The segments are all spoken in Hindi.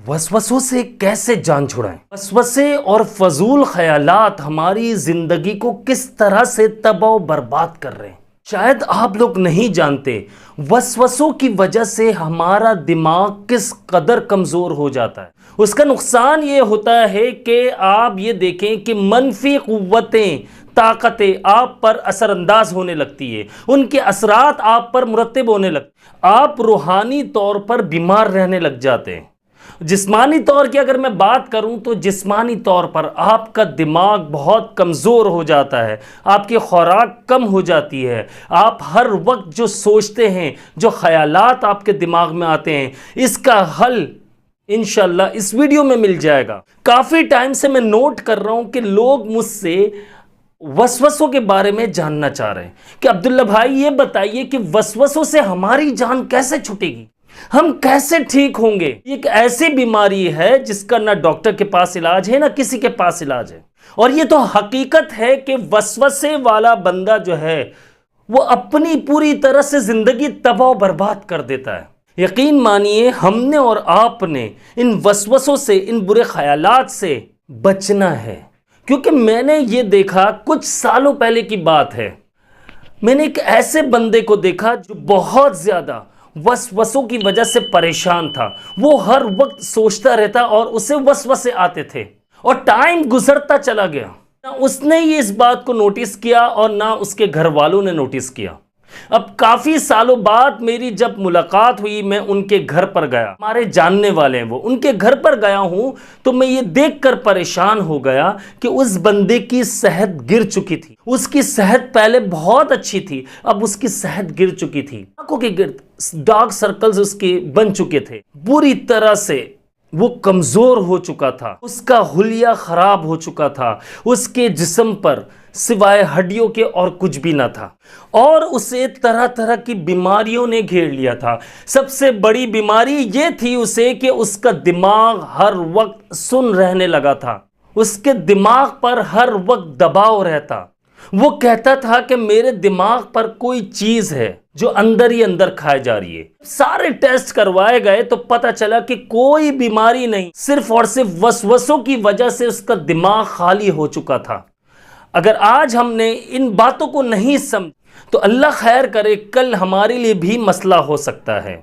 वसवसों से कैसे जान छुड़ाएं? वसवसे और फजूल ख्यालात हमारी जिंदगी को किस तरह से तबाह बर्बाद कर रहे हैं, शायद आप लोग नहीं जानते। वसवसों की वजह से हमारा दिमाग किस कदर कमज़ोर हो जाता है। उसका नुकसान ये होता है कि आप ये देखें कि मनफी क़ुव्वतें, ताकतें आप पर असरअंदाज होने लगती है, उनके असरात आप पर मुरतब होने लगते, आप रूहानी तौर पर बीमार रहने लग जाते हैं। जिस्मानी तौर की अगर मैं बात करूं तो जिस्मानी तौर पर आपका दिमाग बहुत कमज़ोर हो जाता है, आपकी खुराक कम हो जाती है, आप हर वक्त जो सोचते हैं, जो ख़यालात आपके दिमाग में आते हैं, इसका हल इंशाल्लाह इस वीडियो में मिल जाएगा। काफ़ी टाइम से मैं नोट कर रहा हूं कि लोग मुझसे वसवसों के बारे में जानना चाह रहे हैं कि अब्दुल्ला भाई ये बताइए कि वसवसों से हमारी जान कैसे छूटेगी, हम कैसे ठीक होंगे। एक ऐसी बीमारी है जिसका ना डॉक्टर के पास इलाज है ना किसी के पास इलाज है, और ये तो हकीकत है कि वसवसे वाला बंदा जो है वो अपनी पूरी तरह से जिंदगी तबाह बर्बाद कर देता है। यकीन मानिए हमने और आपने इन वसवसों से, इन बुरे ख्यालात से बचना है, क्योंकि मैंने ये देखा, कुछ सालों पहले की बात है, मैंने एक ऐसे बंदे को देखा जो बहुत ज़्यादा वसवसों की वजह से परेशान था। वो हर वक्त सोचता रहता और उसे वसवसे आते थे, और टाइम गुजरता चला गया। ना उसने ये इस बात को नोटिस किया और ना उसके घर वालों ने नोटिस किया। अब काफ़ी सालों बाद मेरी जब मुलाकात हुई, मैं उनके घर पर गया, हमारे जानने वाले हैं वो, उनके घर पर गया हूं, तो मैं ये देखकर परेशान हो गया कि उस बंदे की सेहत गिर चुकी थी। उसकी सेहत पहले बहुत अच्छी थी, अब उसकी सेहत गिर चुकी थी, आंखों के गिर्द डार्क सर्कल्स उसके बन चुके थे, बुरी तरह से वो कमज़ोर हो चुका था, उसका हुलिया ख़राब हो चुका था, उसके जिस्म पर सिवाय हड्डियों के और कुछ भी ना था, और उसे तरह तरह की बीमारियों ने घेर लिया था। सबसे बड़ी बीमारी ये थी उसे कि उसका दिमाग हर वक्त सुन्न रहने लगा था, उसके दिमाग पर हर वक्त दबाव रहता। वो कहता था कि मेरे दिमाग पर कोई चीज़ है जो अंदर ही अंदर खाई जा रही है। सारे टेस्ट करवाए गए तो पता चला कि कोई बीमारी नहीं, सिर्फ और सिर्फ वसवसों की वजह से उसका दिमाग खाली हो चुका था। अगर आज हमने इन बातों को नहीं समझ तो अल्लाह खैर करे, कल हमारे लिए भी मसला हो सकता है।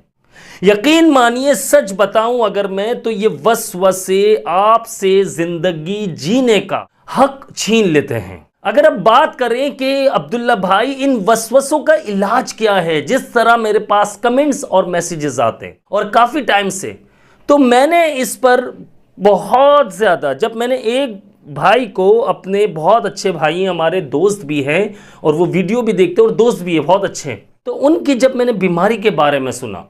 यकीन मानिए, सच बताऊं अगर मैं, तो ये वसवसे आपसे जिंदगी जीने का हक छीन लेते हैं। अगर अब बात करें कि अब्दुल्ला भाई इन वसवसों का इलाज क्या है, जिस तरह मेरे पास कमेंट्स और मैसेजेस आते हैं और काफ़ी टाइम से, तो मैंने इस पर बहुत ज़्यादा, जब मैंने एक भाई को, अपने बहुत अच्छे भाई हैं, हमारे दोस्त भी हैं और वो वीडियो भी देखते हैं और दोस्त भी है बहुत अच्छे, तो उनकी जब मैंने बीमारी के बारे में सुना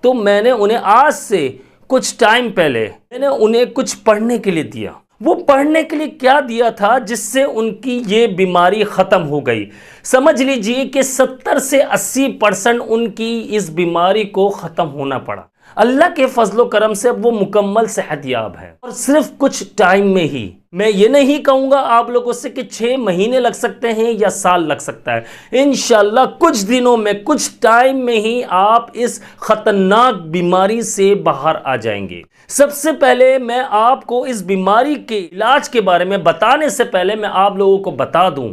तो मैंने उन्हें आज से कुछ टाइम पहले मैंने उन्हें कुछ पढ़ने के लिए दिया। वो पढ़ने के लिए क्या दिया था जिससे उनकी ये बीमारी ख़त्म हो गई। समझ लीजिए कि 70 से 80% उनकी इस बीमारी को ख़त्म होना पड़ा। अल्लाह के फजलो करम से अब वो मुकम्मल सेहतयाब है, और सिर्फ कुछ टाइम में ही। मैं ये नहीं कहूँगा आप लोगों से कि 6 महीने लग सकते हैं या साल लग सकता है, इंशाल्लाह कुछ दिनों में, कुछ टाइम में ही आप इस ख़तरनाक बीमारी से बाहर आ जाएंगे। सबसे पहले मैं आपको इस बीमारी के इलाज के बारे में बताने से पहले मैं आप लोगों को बता दूं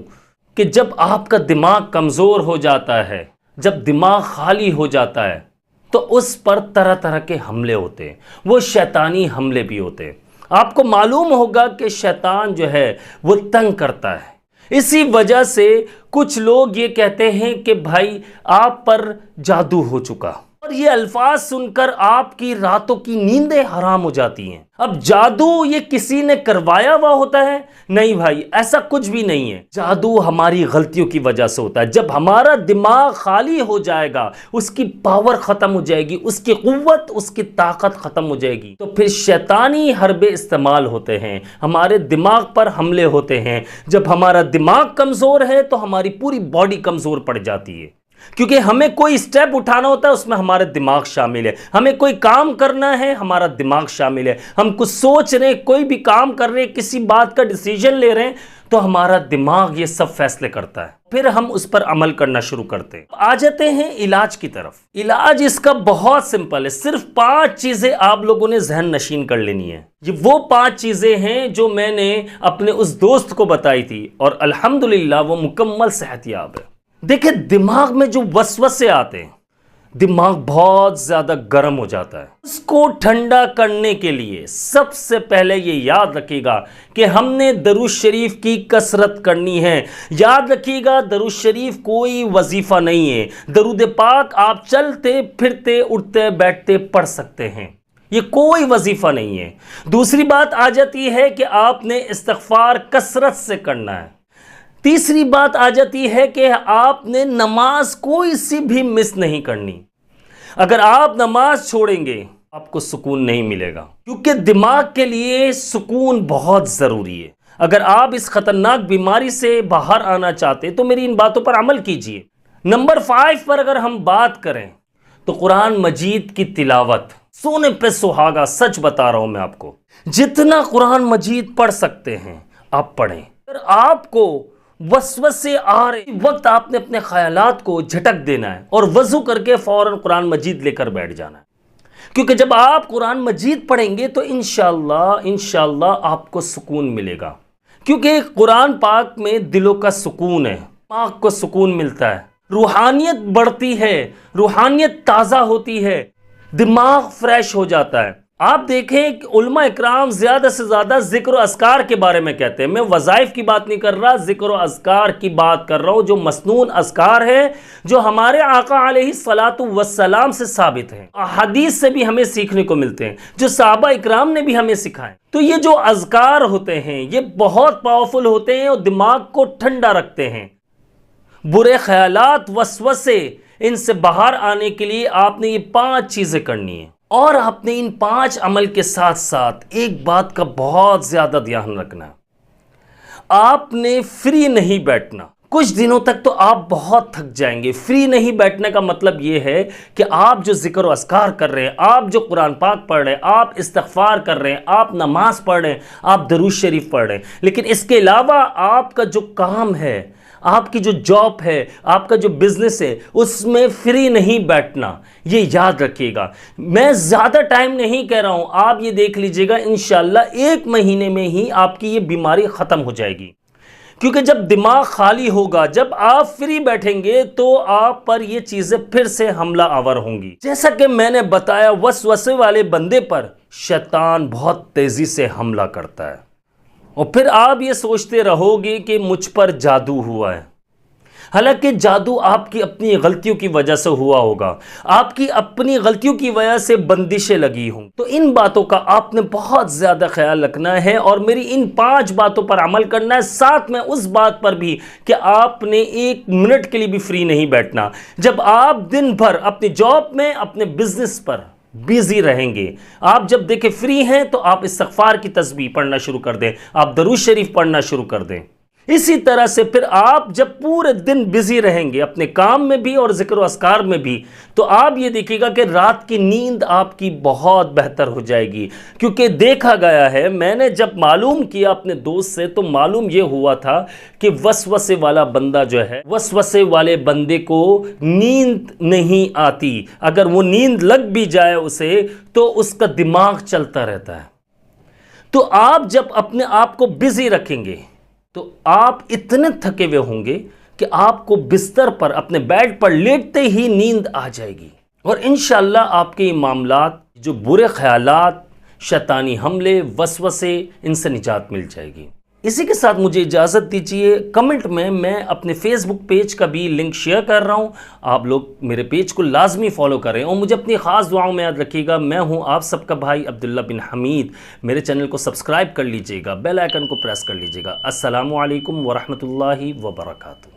कि जब आपका दिमाग कमज़ोर हो जाता है, जब दिमाग खाली हो जाता है, तो उस पर तरह तरह के हमले होते हैं, वो शैतानी हमले भी होते हैं। आपको मालूम होगा कि शैतान जो है वो तंग करता है। इसी वजह से कुछ लोग ये कहते हैं कि भाई आप पर जादू हो चुका, और ये अल्फाज सुनकर आपकी रातों की नींदें हराम हो जाती हैं। अब जादू ये किसी ने करवाया हुआ होता है? नहीं भाई, ऐसा कुछ भी नहीं है। जादू हमारी गलतियों की वजह से होता है। जब हमारा दिमाग खाली हो जाएगा, उसकी पावर ख़त्म हो जाएगी, उसकी क़ुव्वत, उसकी ताकत ख़त्म हो जाएगी, तो फिर शैतानी हरबे इस्तेमाल होते हैं, हमारे दिमाग पर हमले होते हैं। जब हमारा दिमाग कमज़ोर है तो हमारी पूरी बॉडी कमज़ोर पड़ जाती है। क्योंकि हमें कोई स्टेप उठाना होता है उसमें हमारा दिमाग शामिल है, हमें कोई काम करना है हमारा दिमाग शामिल है, हम कुछ सोच रहे हैं, कोई भी काम कर रहे हैं, किसी बात का डिसीजन ले रहे हैं तो हमारा दिमाग ये सब फैसले करता है, फिर हम उस पर अमल करना शुरू करते हैं। आ जाते हैं इलाज की तरफ। इलाज इसका बहुत सिंपल है, सिर्फ 5 चीजें आप लोगों ने जहन नशीन कर लेनी है। ये वो 5 चीजें हैं जो मैंने अपने उस दोस्त को बताई थी और अल्हम्दुलिल्लाह वो मुकम्मल सेहतयाब है। देखिए, दिमाग में जो वसवसे आते हैं, दिमाग बहुत ज्यादा गर्म हो जाता है। उसको ठंडा करने के लिए सबसे पहले ये याद रखिएगा कि हमने दरूद शरीफ की कसरत करनी है। याद रखिएगा, दरूद शरीफ कोई वजीफा नहीं है। दरूद पाक आप चलते फिरते उठते बैठते पढ़ सकते हैं, ये कोई वजीफा नहीं है। दूसरी बात आ जाती है कि आपने इस्तिग़फ़ार कसरत से करना है। तीसरी बात आ जाती है कि आपने नमाज कोई सी भी मिस नहीं करनी। अगर आप नमाज छोड़ेंगे आपको सुकून नहीं मिलेगा, क्योंकि दिमाग के लिए सुकून बहुत ज़रूरी है। अगर आप इस खतरनाक बीमारी से बाहर आना चाहते हैं तो मेरी इन बातों पर अमल कीजिए। नंबर 5 पर अगर हम बात करें तो कुरान मजीद की तिलावत, सोने पे सुहागा, सच बता रहा हूं मैं आपको, जितना कुरान मजीद पढ़ सकते हैं आप पढ़ें। अगर आपको वसवसे आ रहे वक्त आपने अपने ख्यालात को झटक देना है और वजू करके फौरन कुरान मजीद लेकर बैठ जाना है, क्योंकि जब आप कुरान मजीद पढ़ेंगे तो इंशाअल्लाह आपको सुकून मिलेगा। क्योंकि कुरान पाक में दिलों का सुकून है, दिमाग को सुकून मिलता है, रूहानियत बढ़ती है, रूहानियत ताज़ा होती है, दिमाग फ्रेश हो जाता है। आप देखें कि उलमा इकराम ज़्यादा से ज़्यादा ज़िक्र व अस्कार के बारे में कहते हैं। मैं वज़ाइफ की बात नहीं कर रहा, ज़िक्र व अस्कार की बात कर रहा हूँ, जो मसनून अस्कार है, जो हमारे आका अलैहिस्सलातु वस्सलाम से साबित हैं, हदीस से भी हमें सीखने को मिलते हैं, जो सहाबा इकराम ने भी हमें सिखाए। तो ये जो अज़कार होते हैं ये बहुत पावरफुल होते हैं और दिमाग को ठंडा रखते हैं। बुरे ख्यालात, वसवसे, इनसे बाहर आने के लिए आपने ये 5 चीज़ें करनी है। और आपने इन 5 अमल के साथ साथ एक बात का बहुत ज़्यादा ध्यान रखना, आपने फ्री नहीं बैठना। कुछ दिनों तक तो आप बहुत थक जाएंगे। फ्री नहीं बैठने का मतलब ये है कि आप जो जिक्र व अस्कार कर रहे हैं, आप जो कुरान पाक पढ़ रहे हैं, आप इस्तिग़फ़ार कर रहे हैं, आप नमाज पढ़ रहे हैं, आप दरूद शरीफ पढ़ रहे हैं, लेकिन इसके अलावा आपका जो काम है, आपकी जो जॉब है, आपका जो बिजनेस है, उसमें फ्री नहीं बैठना। ये याद रखिएगा। मैं ज़्यादा टाइम नहीं कह रहा हूँ, आप ये देख लीजिएगा इंशाअल्लाह 1 महीने में ही आपकी ये बीमारी ख़त्म हो जाएगी। क्योंकि जब दिमाग खाली होगा, जब आप फ्री बैठेंगे तो आप पर ये चीज़ें फिर से हमला आवर होंगी। जैसा कि मैंने बताया, वसवसे वाले बंदे पर शैतान बहुत तेज़ी से हमला करता है और फिर आप ये सोचते रहोगे कि मुझ पर जादू हुआ है। हालांकि जादू आपकी अपनी गलतियों की वजह से हुआ होगा, आपकी अपनी गलतियों की वजह से बंदिशें लगी हों। तो इन बातों का आपने बहुत ज़्यादा ख्याल रखना है और मेरी इन 5 बातों पर अमल करना है। साथ में उस बात पर भी कि आपने 1 मिनट के लिए भी फ्री नहीं बैठना। जब आप दिन भर अपनी जॉब में, अपने बिजनेस पर बिजी रहेंगे, आप जब देखें फ्री हैं तो आप इस्तिग़फ़ार की तस्बीह पढ़ना शुरू कर दें, आप दरूद शरीफ पढ़ना शुरू कर दें। इसी तरह से फिर आप जब पूरे दिन बिजी रहेंगे अपने काम में भी और ज़िक्र व अस्कार में भी, तो आप ये देखिएगा कि रात की नींद आपकी बहुत बेहतर हो जाएगी। क्योंकि देखा गया है, मैंने जब मालूम किया अपने दोस्त से तो मालूम ये हुआ था कि वसवसे वाला बंदा जो है, वसवसे वाले बंदे को नींद नहीं आती। अगर वो नींद लग भी जाए उसे तो उसका दिमाग चलता रहता है। तो आप जब अपने आप को बिजी रखेंगे तो आप इतने थके हुए होंगे कि आपको बिस्तर पर, अपने बेड पर लेटते ही नींद आ जाएगी और इंशाअल्लाह आपके मामलात, जो बुरे ख्यालात, शैतानी हमले, वसवसे, इनसे निजात मिल जाएगी। इसी के साथ मुझे इजाज़त दीजिए। कमेंट में मैं अपने फेसबुक पेज का भी लिंक शेयर कर रहा हूँ, आप लोग मेरे पेज को लाजमी फॉलो करें और मुझे अपनी ख़ास दुआओं में याद रखिएगा। मैं हूँ आप सबका भाई अब्दुल्ला बिन हमीद। मेरे चैनल को सब्सक्राइब कर लीजिएगा, बेल आइकन को प्रेस कर लीजिएगा। अस्सलामु अलैकुम वरहमतुल्लाहि वबरकातुहू।